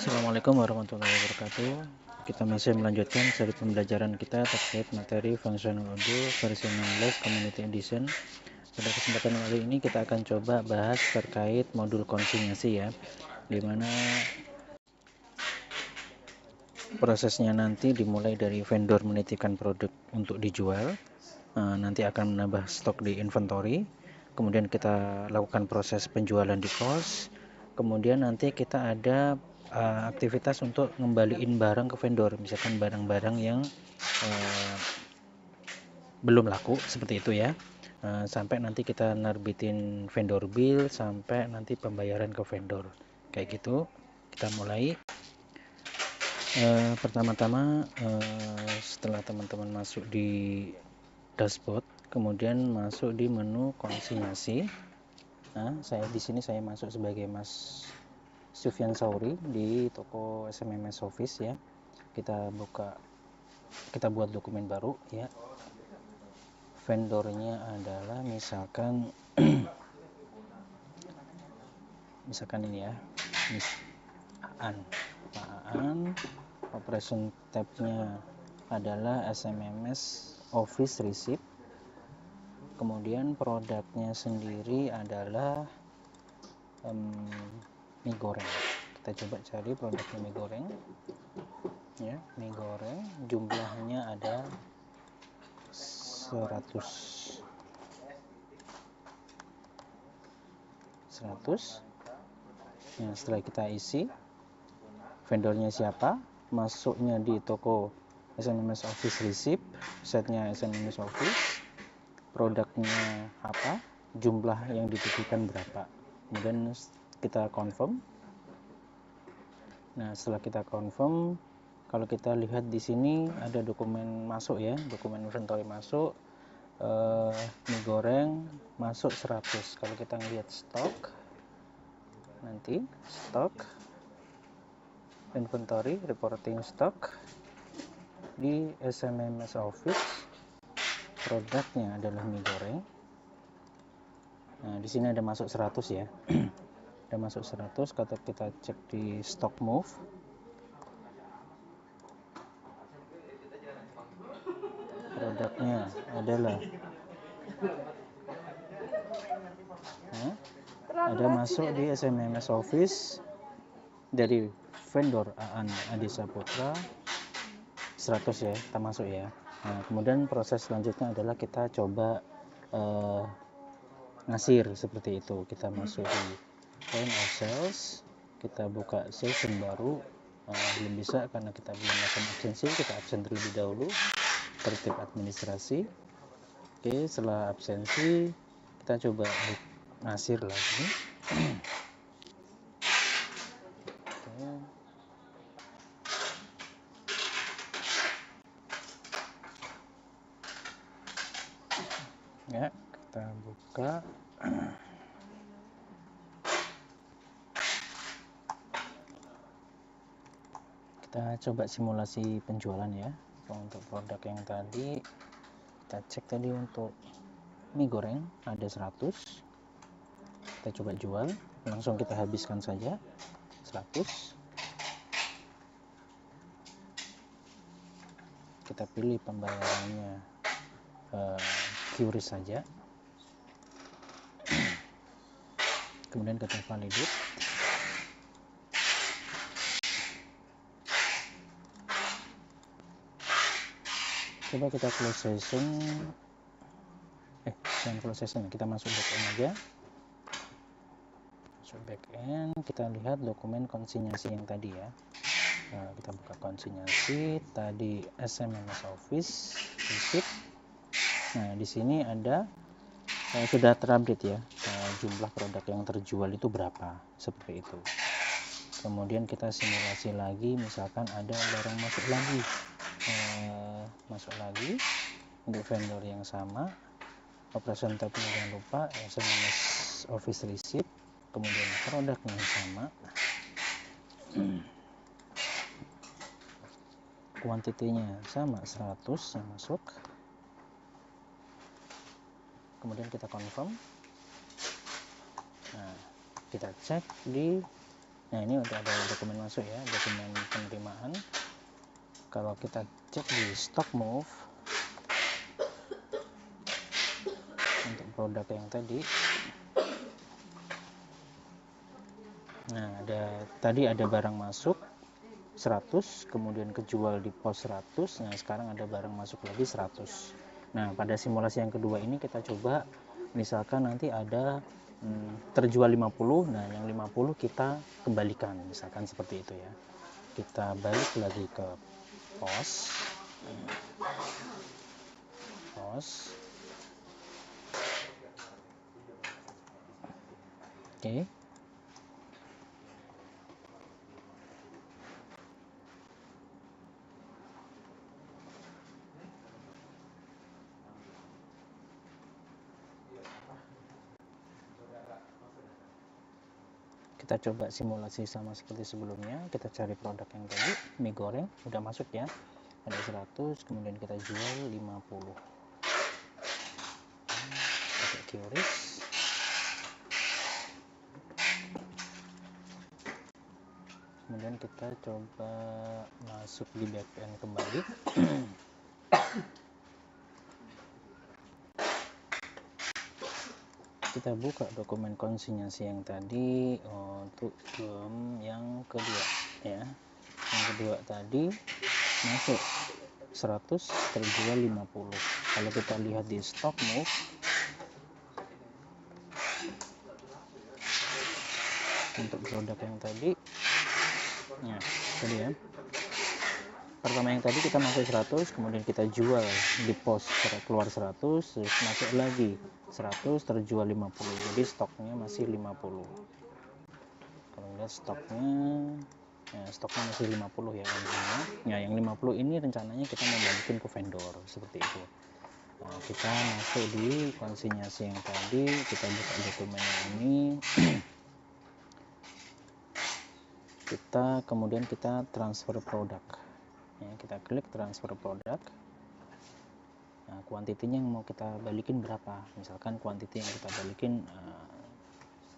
Assalamualaikum warahmatullahi wabarakatuh. Kita masih melanjutkan seri pembelajaran kita terkait materi Functional Audio versi 16 Community Edition. Pada kesempatan kali ini kita akan coba bahas terkait modul konsinyasi ya, dimana prosesnya nanti dimulai dari vendor menitipkan produk untuk dijual, nanti akan menambah stok di inventory, kemudian kita lakukan proses penjualan di pos, kemudian nanti kita ada aktivitas untuk ngembaliin barang ke vendor, misalkan barang-barang yang belum laku seperti itu ya, sampai nanti kita nerbitin vendor bill, sampai nanti pembayaran ke vendor kayak gitu. Kita mulai. Pertama-tama setelah teman-teman masuk di dashboard, kemudian masuk di menu konsinyasi. Nah, di sini saya masuk sebagai Mas Sufyan Sauri di toko SMMS Office ya. Kita buat dokumen baru ya. Vendornya adalah misalkan ini ya, Aan. Operation tab-nya adalah SMMS Office Receipt. Kemudian produknya sendiri adalah mie goreng. Kita coba cari produknya mie goreng ya. Mie goreng jumlahnya ada 100. Nah, setelah kita isi vendornya siapa, masuknya di toko SMMS Office Receipt, setnya SMMS Office, produknya apa, jumlah yang dititipkan berapa, kemudian kita confirm. Nah, setelah kita confirm, kalau kita lihat di sini ada dokumen masuk ya, dokumen inventory masuk, mie goreng masuk 100. Kalau kita lihat stok, nanti stok inventory reporting stock di SMMS Office, produknya adalah mie goreng. Nah, di sini ada masuk 100 ya. Ada masuk 100. Kalau kita cek di stock move, produknya adalah ada masuk di SMMS Office dari vendor Aan Adi Saputra 100 ya, kita masuk ya. Nah, kemudian proses selanjutnya adalah kita coba ngasir seperti itu. Kita masuk di point of sales, kita buka session baru. Belum bisa karena kita belum melakukan absensi, kita absen terlebih dahulu, tertib administrasi. Oke, setelah absensi kita coba ngasir lagi. Ya, kita buka. Kita coba simulasi penjualan ya. Untuk produk yang tadi kita cek tadi, untuk mie goreng ada 100. Kita coba jual, langsung kita habiskan saja 100. Kita pilih pembayarannya QRIS saja, kemudian kita validate. Coba kita close session, jangan close session, kita masuk backend aja. Masuk backend, kita lihat dokumen konsinyasi yang tadi ya. Nah, kita buka konsinyasi tadi SMMS Office receipt. Nah, di sini ada sudah terupdate ya, jumlah produk yang terjual itu berapa, seperti itu. Kemudian kita simulasi lagi, misalkan ada barang masuk lagi untuk vendor yang sama. Operation tab jangan lupa SMMS Office Receipt, kemudian produknya sama, kuantitinya sama 100 yang masuk. Kemudian kita confirm. Nah, kita cek di Nah, ini udah ada dokumen masuk ya, dokumen penerimaan. Kalau kita cek di stock move untuk produk yang tadi, nah tadi ada barang masuk 100, kemudian kejual di pos 100. Nah, sekarang ada barang masuk lagi 100. Nah, pada simulasi yang kedua ini kita coba, misalkan nanti ada terjual 50, nah yang 50 kita kembalikan, misalkan seperti itu ya. Kita balik lagi ke pos. Oke. Kita coba simulasi sama seperti sebelumnya. Kita cari produk yang tadi, mie goreng, udah masuk ya, ada 100, kemudian kita jual 50. Pakai QRIS. Kemudian kita coba masuk di backend kembali. Kita buka dokumen konsinyasi yang tadi untuk yang kedua ya. Yang kedua tadi masuk 100, terjual 50. Kalau kita lihat di stock move, untuk produk yang tadi, ya tadi ya, pertama yang tadi kita masuk 100, kemudian kita jual di pos keluar 100, terus masuk lagi 100, terjual 50. Jadi stoknya masih 50. Kalau lihat stoknya, ya stoknya masih 50 ya intinya. Ya, yang 50 ini rencananya kita mau balikin ke vendor seperti itu. Nah, kita masuk di konsinyasi yang tadi, kita buka dokumen ini. Kemudian kita transfer produk ya, kita klik transfer produk. Nah, kuantitinya yang mau kita balikin berapa, misalkan kuantiti yang kita balikin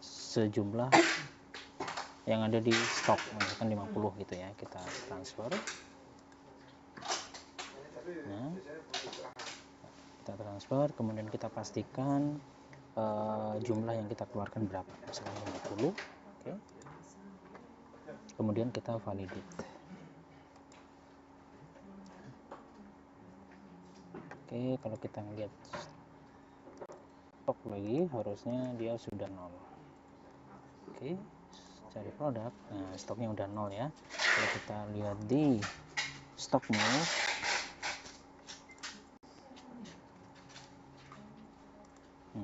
sejumlah yang ada di stok, misalkan 50 gitu ya, kita transfer. Nah, kita transfer, kemudian kita pastikan jumlah yang kita keluarkan berapa, misalkan 50. Oke. Kemudian kita validate. Oke, kalau kita lihat stok lagi, harusnya dia sudah 0. Oke, cari produk. Nah, stoknya udah 0 ya. Kalau kita lihat di stock move,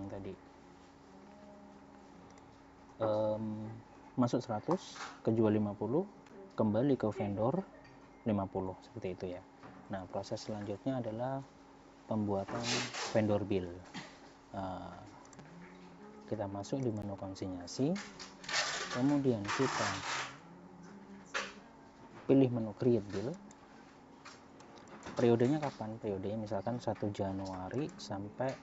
tadi masuk 100, kejual 50, kembali ke vendor 50, seperti itu ya. Nah, proses selanjutnya adalah pembuatan vendor bill. Kita masuk di menu konsinyasi, kemudian kita pilih menu create bill. Periodenya kapan? Periodenya misalkan 1 Januari sampai,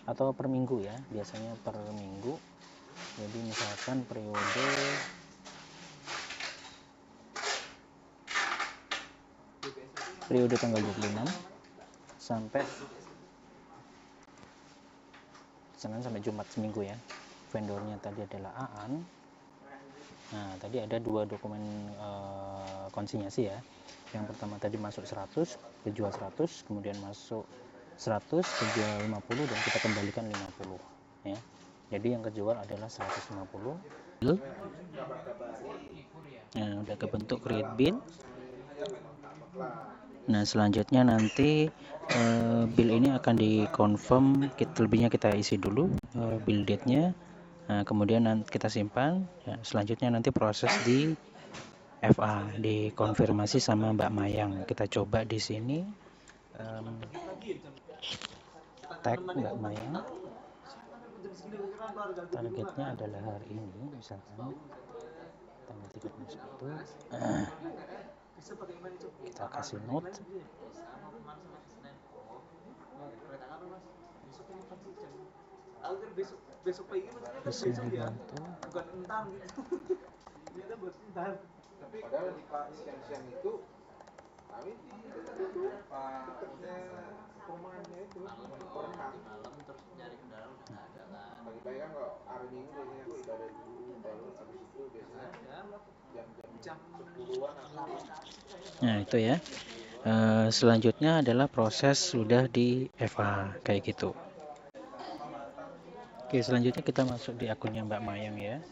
atau per minggu ya, biasanya per minggu. Jadi misalkan periode tanggal 26 sampai Senin sampai Jumat, seminggu ya. Vendornya tadi adalah Aan. Nah, tadi ada 2 dokumen konsinyasi ya. Yang pertama tadi masuk 100, kejual 100, kemudian masuk 100, kejual 50, dan kita kembalikan 50 ya. Jadi yang kejual adalah 150. Nah, udah kebentuk create bill. Nah, selanjutnya nanti bill ini akan dikonfirm, lebihnya kita isi dulu bill date-nya. Nah, kemudian kita simpan. Ya, selanjutnya nanti proses di FA, dikonfirmasi sama Mbak Mayang. Kita coba di sini tag Mbak Mayang. Targetnya adalah hari ini, misalkan tanggal 31. Kita kasih note. Bisa dibantu. Padahal di siang-siang itu kami di tempatnya perumahannya itu berenang. Pagi-pagi kan kalau hari Minggu biasanya aku ibadah dulu, baru habis itu biasanya jam 10-an atau Nah itu ya. Selanjutnya adalah proses sudah di FA kayak gitu. Oke, selanjutnya kita masuk di akunnya Mbak Mayang ya.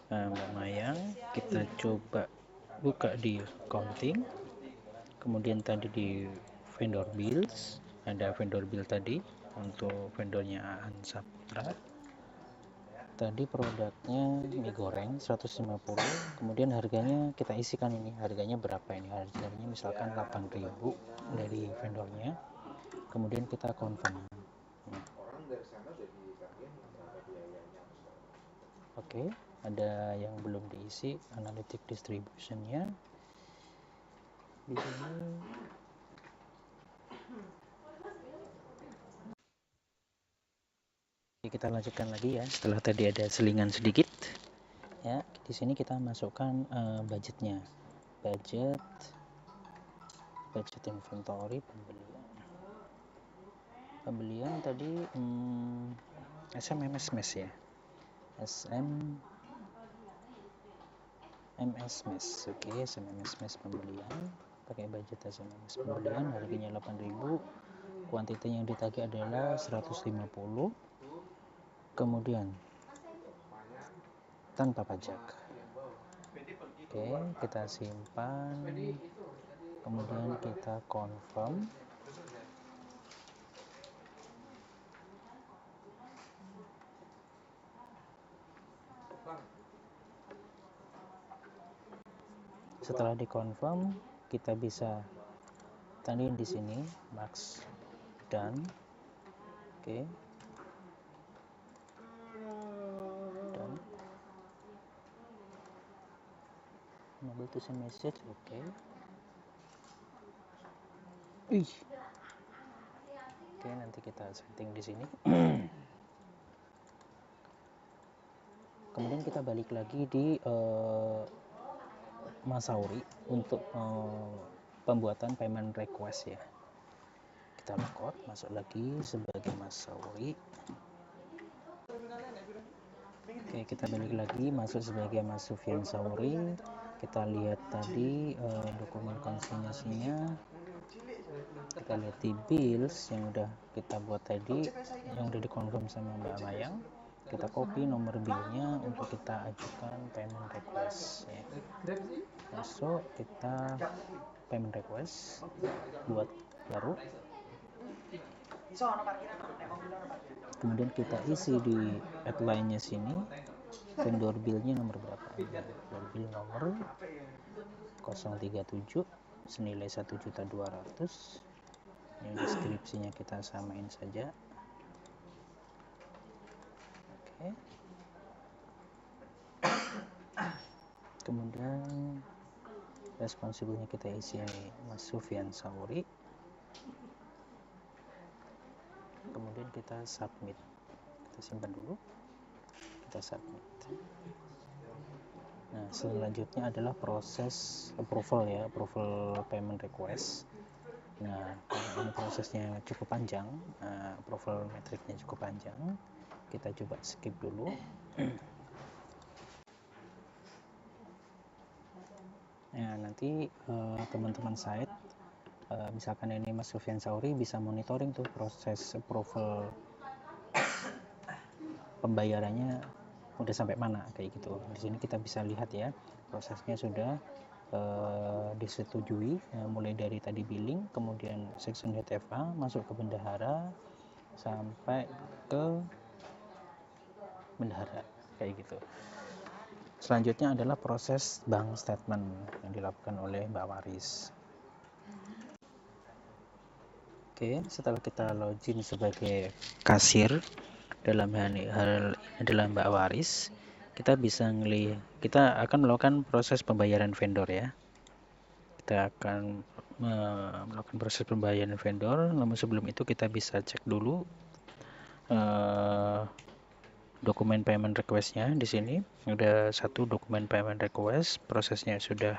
Nah, Mbak Mayang, kita coba buka di accounting, kemudian tadi di vendor bills, ada vendor bill tadi untuk vendornya Aan Saputra. Tadi produknya mie goreng 150, kemudian harganya kita isikan ini, harganya berapa ini, harganya misalkan 8.000 dari vendornya, kemudian kita confirm. orang dari sana udah ditagihin berapa biayanya. Oke, ada yang belum diisi analytic distributionnya di sini. Kita lanjutkan lagi ya, setelah tadi ada selingan sedikit ya. Di sini kita masukkan budgetnya, budget inventory, pembelian tadi SMMS mes ya, SMMS mes. Oke, SMMS mes pembelian pakai budget SMMS pembelian, harganya 8.000, kuantiti yang ditagih adalah 150, kemudian tanpa pajak. Oke, kita simpan, kemudian kita confirm. Setelah dikonfirm, kita bisa tadi di sini max done. Oke, done. Enable to send message. Oke. Oke, nanti kita setting di sini. Kemudian kita balik lagi di Masauri untuk pembuatan payment request ya. Kita logout, masuk lagi sebagai Masauri. Oke, kita balik lagi masuk sebagai Mas Sufyan Sauri. Kita lihat tadi dokumen konsinyasinya. Kita lihat di bills yang udah kita buat tadi, yang udah dikonfirm sama Mbak Mayang. Kita copy nomor billnya untuk kita ajukan payment request ya. Masuk, kita payment request buat baru, kemudian kita isi di headline-nya sini vendor bill-nya nomor berapa, vendor bill nomor 037 senilai 1.200.000. Ini deskripsinya kita samain saja. Oke. Kemudian responsibelnya kita isi Mas Sufyan Sauri. Kemudian kita submit. Kita simpan dulu. Kita submit. Nah, selanjutnya adalah proses approval ya, approval payment request. Nah, ini prosesnya cukup panjang, approval metriknya cukup panjang. Kita coba skip dulu. Nah, nanti teman-teman site, misalkan ini Mas Sufyan Sauri, bisa monitoring tuh proses approval pembayarannya udah sampai mana kayak gitu. Di sini kita bisa lihat ya, prosesnya sudah disetujui, mulai dari tadi billing, kemudian section FA, masuk ke bendahara, sampai ke bendahara kayak gitu. Selanjutnya adalah proses bank statement yang dilakukan oleh Mbak Waris. Oke, setelah kita login sebagai kasir, dalam hal ini adalah Mbak Waris, kita akan melakukan proses pembayaran vendor ya. Kita akan melakukan proses pembayaran vendor, namun sebelum itu kita bisa cek dulu dokumen payment request-nya. Di sini ada satu dokumen payment request, prosesnya sudah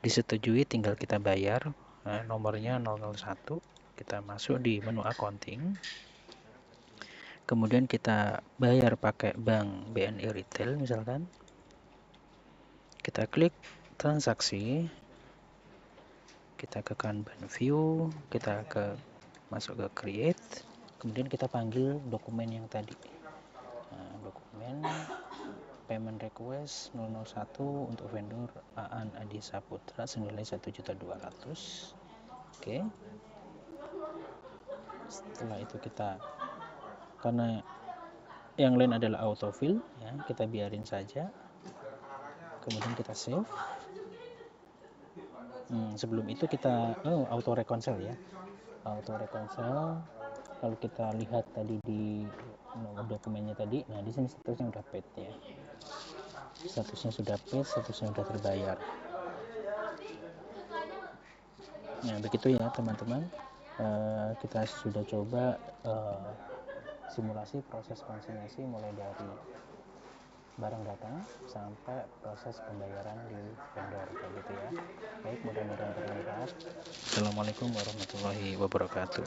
disetujui, tinggal kita bayar. Nah, nomornya 001. Kita masuk di menu accounting. Kemudian kita bayar pakai bank BNI Retail misalkan. Kita klik transaksi. Kita ke Kanban view, kita masuk ke create. Kemudian kita panggil dokumen yang tadi. Nah, dokumen payment request 001 untuk vendor Aan Adi Saputra senilai 1.200.000. Oke. Setelah itu karena yang lain adalah autofill ya, kita biarin saja. Kemudian kita save. Sebelum itu kita auto reconcile ya. Auto reconcile. Kalau kita lihat tadi di nomor dokumennya tadi, nah di sini statusnya sudah paid ya. Statusnya sudah paid, statusnya sudah terbayar. Nah, begitu ya teman-teman. Kita sudah coba simulasi proses konsinyasi mulai dari barang datang sampai proses pembayaran di vendor begitu ya. Baik, mudah-mudahan bermanfaat. Assalamualaikum warahmatullahi wabarakatuh.